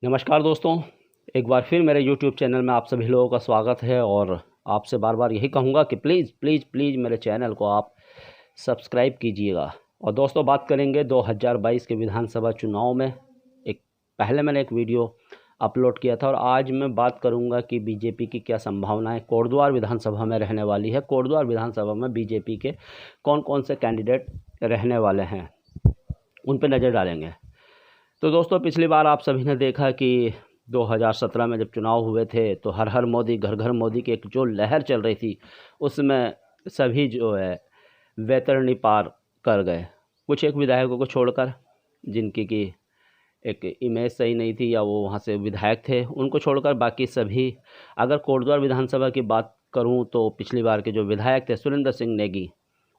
नमस्कार दोस्तों, एक बार फिर मेरे YouTube चैनल में आप सभी लोगों का स्वागत है। और आपसे बार बार यही कहूँगा कि प्लीज़ प्लीज़ प्लीज़ मेरे चैनल को आप सब्सक्राइब कीजिएगा। और दोस्तों, बात करेंगे 2022 के विधानसभा चुनाव में। पहले मैंने एक वीडियो अपलोड किया था और आज मैं बात करूंगा कि बीजेपी की क्या संभावनाएं कोटद्वार विधानसभा में रहने वाली है। कोटद्वार विधानसभा में बीजेपी के कौन कौन से कैंडिडेट रहने वाले हैं, उन पर नज़र डालेंगे। तो दोस्तों, पिछली बार आप सभी ने देखा कि 2017 में जब चुनाव हुए थे तो हर हर मोदी घर घर मोदी की एक जो लहर चल रही थी, उसमें सभी जो है वैतरणी पार कर गए। कुछ एक विधायकों को छोड़कर, जिनकी की एक इमेज सही नहीं थी या वो वहाँ से विधायक थे, उनको छोड़कर बाकी सभी। अगर कोटद्वार विधानसभा की बात करूँ तो पिछली बार के जो विधायक थे सुरेंद्र सिंह नेगी,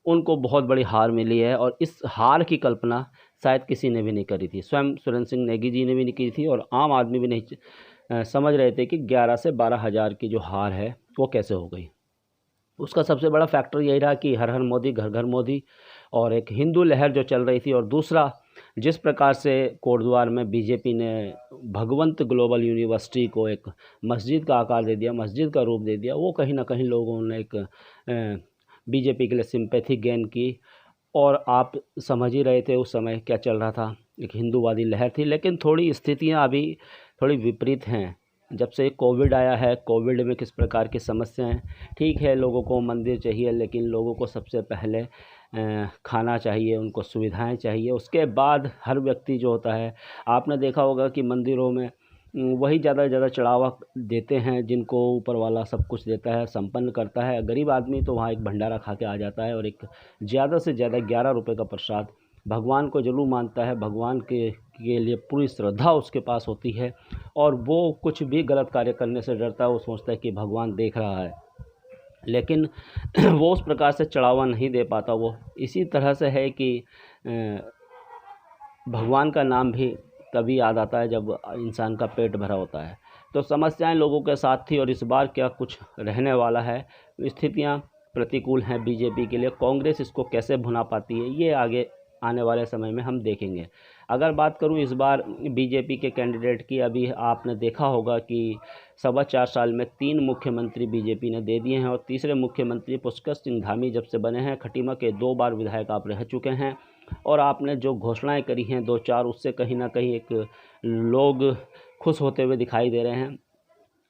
उनको बहुत बड़ी हार मिली है। और इस हार की कल्पना शायद किसी ने भी नहीं करी थी, स्वयं सुरेंद्र सिंह नेगी जी ने भी नहीं की थी और आम आदमी भी नहीं समझ रहे थे कि 11 से 12 हज़ार की जो हार है वो कैसे हो गई। उसका सबसे बड़ा फैक्टर यही रहा कि हर हर मोदी घर घर मोदी और एक हिंदू लहर जो चल रही थी। और दूसरा, जिस प्रकार से कोटद्वार में बीजेपी ने भगवंत ग्लोबल यूनिवर्सिटी को एक मस्जिद का आकार दे दिया, मस्जिद का रूप दे दिया, वो कहीं ना कहीं लोगों ने एक बीजेपी के लिए सिंपैथी गेन की। और आप समझ ही रहे थे उस समय क्या चल रहा था, एक हिंदूवादी लहर थी। लेकिन थोड़ी स्थितियां अभी थोड़ी विपरीत हैं। जब से कोविड आया है, कोविड में किस प्रकार की समस्याएं। ठीक है, लोगों को मंदिर चाहिए, लेकिन लोगों को सबसे पहले खाना चाहिए, उनको सुविधाएं चाहिए। उसके बाद हर व्यक्ति जो होता है, आपने देखा होगा कि मंदिरों में वही ज़्यादा से ज़्यादा चढ़ावा देते हैं जिनको ऊपर वाला सब कुछ देता है, संपन्न करता है। गरीब आदमी तो वहाँ एक भंडारा खा के आ जाता है और एक ज़्यादा से ज़्यादा 11 रुपये का प्रसाद भगवान को जरूर मानता है। भगवान के लिए पूरी श्रद्धा उसके पास होती है और वो कुछ भी गलत कार्य करने से डरता है। वो सोचता है कि भगवान देख रहा है, लेकिन वो उस प्रकार से चढ़ावा नहीं दे पाता। वो इसी तरह से है कि भगवान का नाम भी तभी याद आता है जब इंसान का पेट भरा होता है। तो समस्याएं लोगों के साथ थी और इस बार क्या कुछ रहने वाला है। स्थितियां प्रतिकूल हैं बीजेपी के लिए। कांग्रेस इसको कैसे भुना पाती है, ये आगे आने वाले समय में हम देखेंगे। अगर बात करूं इस बार बीजेपी के कैंडिडेट की, अभी आपने देखा होगा कि 4.25 साल में 3 मुख्यमंत्री बीजेपी ने दे दिए हैं। और तीसरे मुख्यमंत्री पुष्कर सिंह धामी जब से बने हैं, खटीमा के 2 बार विधायक आप रह चुके हैं। और आपने जो घोषणाएं करी हैं 2-4, उससे कहीं ना कहीं एक लोग खुश होते हुए दिखाई दे रहे हैं।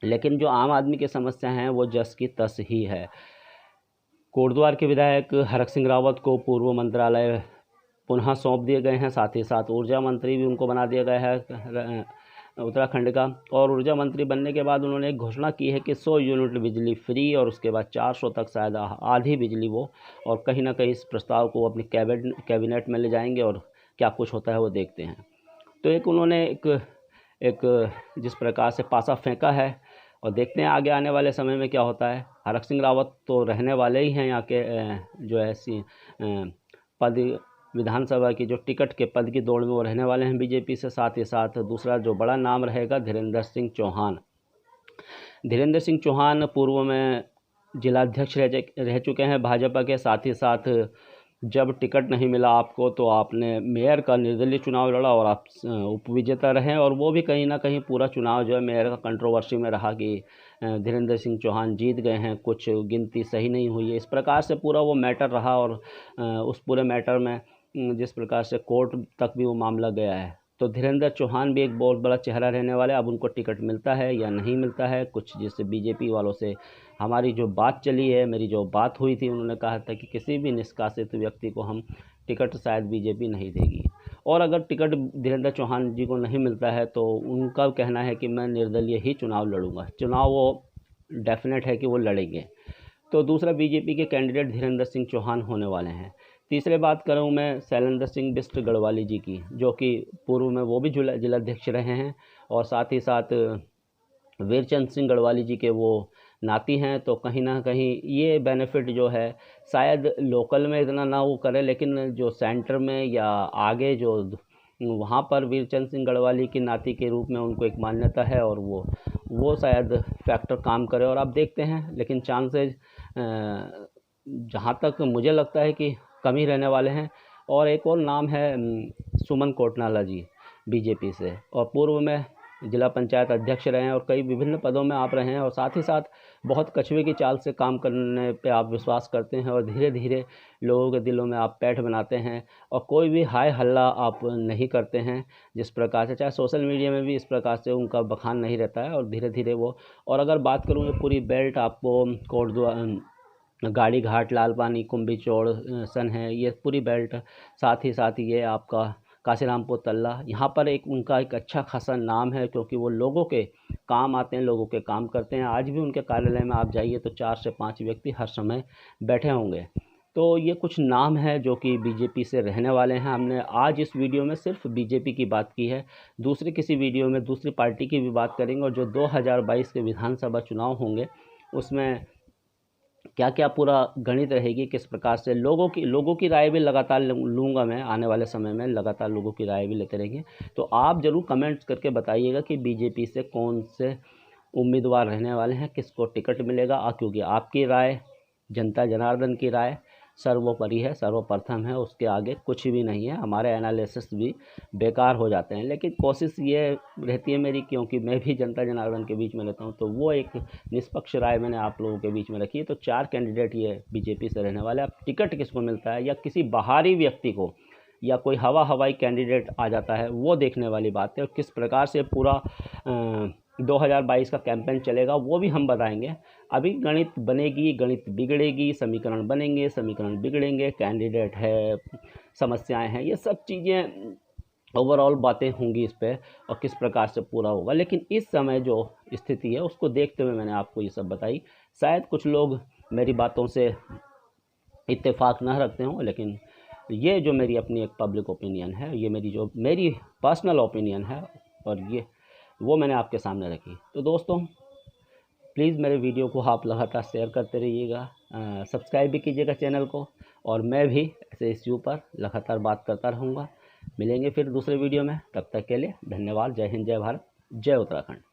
लेकिन जो आम आदमी की समस्या हैं वो जस की तस ही है। कोटद्वार के विधायक हरक सिंह रावत को पूर्व मंत्रालय पुनः सौंप दिए गए हैं। साथ ही साथ ऊर्जा मंत्री भी उनको बना दिया गया है उत्तराखंड का। और ऊर्जा मंत्री बनने के बाद उन्होंने एक घोषणा की है कि 100 यूनिट बिजली फ्री और उसके बाद 400 तक शायद आधी बिजली वो। और कहीं ना कहीं इस प्रस्ताव को अपनी कैबिनेट में ले जाएंगे और क्या कुछ होता है वो देखते हैं। तो एक उन्होंने एक जिस प्रकार से पासा फेंका है और देखते हैं आगे आने वाले समय में क्या होता है। हरक सिंह रावत तो रहने वाले ही हैं यहाँ के जो है पद, विधानसभा की जो टिकट के पद की दौड़ में वो रहने वाले हैं बीजेपी से। साथ ही साथ दूसरा जो बड़ा नाम रहेगा धीरेंद्र सिंह चौहान। धीरेंद्र सिंह चौहान पूर्व में जिलाध्यक्ष रह चुके हैं भाजपा के। साथ ही साथ जब टिकट नहीं मिला आपको तो आपने मेयर का निर्दलीय चुनाव लड़ा और आप उपविजेता रहे। और वो भी कहीं ना कहीं पूरा चुनाव जो है मेयर का कंट्रोवर्सी में रहा कि धीरेंद्र सिंह चौहान जीत गए हैं, कुछ गिनती सही नहीं हुई है, इस प्रकार से पूरा वो मैटर रहा। और उस पूरे मैटर में जिस प्रकार से कोर्ट तक भी वो मामला गया है। तो धीरेंद्र चौहान भी एक बहुत बड़ा चेहरा रहने वाला है। अब उनको टिकट मिलता है या नहीं मिलता है, कुछ जैसे बीजेपी वालों से हमारी जो बात चली है, मेरी जो बात हुई थी, उन्होंने कहा था कि किसी भी निष्कासित व्यक्ति को हम टिकट शायद बीजेपी नहीं देगी। और अगर टिकट धीरेंद्र चौहान जी को नहीं मिलता है तो उनका कहना है कि मैं निर्दलीय ही चुनाव लड़ूंगा। चुनाव वो डेफिनेट है कि वो लड़ेंगे। तो दूसरा बीजेपी के कैंडिडेट धीरेंद्र सिंह चौहान होने वाले हैं। तीसरे बात करूं मैं शैलेंद्र सिंह बिष्ट गढ़वाली जी की, जो कि पूर्व में वो भी जिलाध्यक्ष रहे हैं और साथ ही साथ वीरचंद सिंह गढ़वाली जी के वो नाती हैं। तो कहीं ना कहीं ये बेनिफिट जो है शायद लोकल में इतना ना वो करे, लेकिन जो सेंटर में या आगे जो वहाँ पर वीरचंद सिंह गढ़वाली की नाती के रूप में उनको एक मान्यता है और वो शायद फैक्टर काम करे। और आप देखते हैं, लेकिन चांसेज जहाँ तक मुझे लगता है कि कम ही रहने वाले हैं। और एक और नाम है सुमन कोटनाला जी बीजेपी से, और पूर्व में जिला पंचायत अध्यक्ष रहे हैं और कई विभिन्न पदों में आप रहे हैं, और साथ ही साथ बहुत कछुए की चाल से काम करने पे आप विश्वास करते हैं और धीरे धीरे लोगों के दिलों में आप पैठ बनाते हैं और कोई भी हाय हल्ला आप नहीं करते हैं। जिस प्रकार से चाहे सोशल मीडिया में भी इस प्रकार से उनका बखान नहीं रहता है, और धीरे धीरे वो, और अगर बात करूँ ये पूरी बेल्ट आपको गाड़ी घाट, लाल पानी, कुंभी चौड़ सन है, ये पूरी बेल्ट, साथ ही साथ ये आपका काशीरामपुर तल्ला, यहाँ पर उनका एक अच्छा खासा नाम है, क्योंकि वो लोगों के काम आते हैं, लोगों के काम करते हैं। आज भी उनके कार्यालय में आप जाइए तो 4 से 5 व्यक्ति हर समय बैठे होंगे। तो ये कुछ नाम है जो कि बीजेपी से रहने वाले हैं। हमने आज इस वीडियो में सिर्फ बीजेपी की बात की है, दूसरी किसी वीडियो में दूसरी पार्टी की भी बात करेंगे, और जो 2022 के विधानसभा चुनाव होंगे उसमें क्या क्या पूरा गणित रहेगी, किस प्रकार से लोगों की राय भी लगातार लूँगा मैं, आने वाले समय में लगातार लोगों की राय भी लेते रहेंगे। तो आप ज़रूर कमेंट्स करके बताइएगा कि बीजेपी से कौन से उम्मीदवार रहने वाले हैं, किसको टिकट मिलेगा, क्योंकि आपकी राय, जनता जनार्दन की राय सर्वोपरि है, सर्वप्रथम है, उसके आगे कुछ भी नहीं है। हमारे एनालिसिस भी बेकार हो जाते हैं, लेकिन कोशिश ये रहती है मेरी, क्योंकि मैं भी जनता जनार्दन के बीच में रहता हूँ, तो वो एक निष्पक्ष राय मैंने आप लोगों के बीच में रखी है। तो 4 कैंडिडेट ये बीजेपी से रहने वाले। अब टिकट किसको मिलता है, या किसी बाहरी व्यक्ति को, या कोई हवाई कैंडिडेट आ जाता है, वो देखने वाली बात है। और किस प्रकार से पूरा 2022 का कैंपेन चलेगा वो भी हम बताएंगे। अभी गणित बनेगी, गणित बिगड़ेगी, समीकरण बनेंगे, समीकरण बिगड़ेंगे, कैंडिडेट है, समस्याएं हैं, ये सब चीज़ें ओवरऑल बातें होंगी इस पर, और किस प्रकार से पूरा होगा। लेकिन इस समय जो स्थिति है उसको देखते हुए मैंने आपको ये सब बताई। शायद कुछ लोग मेरी बातों से इत्तेफाक न रखते हों, लेकिन ये जो मेरी अपनी एक पब्लिक ओपिनियन है, ये मेरी पर्सनल ओपिनियन है, और ये वो मैंने आपके सामने रखी। तो दोस्तों प्लीज़ मेरे वीडियो को आप लगातार शेयर करते रहिएगा, सब्सक्राइब भी कीजिएगा चैनल को, और मैं भी ऐसे इश्यू पर लगातार बात करता रहूँगा। मिलेंगे फिर दूसरे वीडियो में, तब तक के लिए धन्यवाद। जय हिंद, जय भारत, जय उत्तराखंड।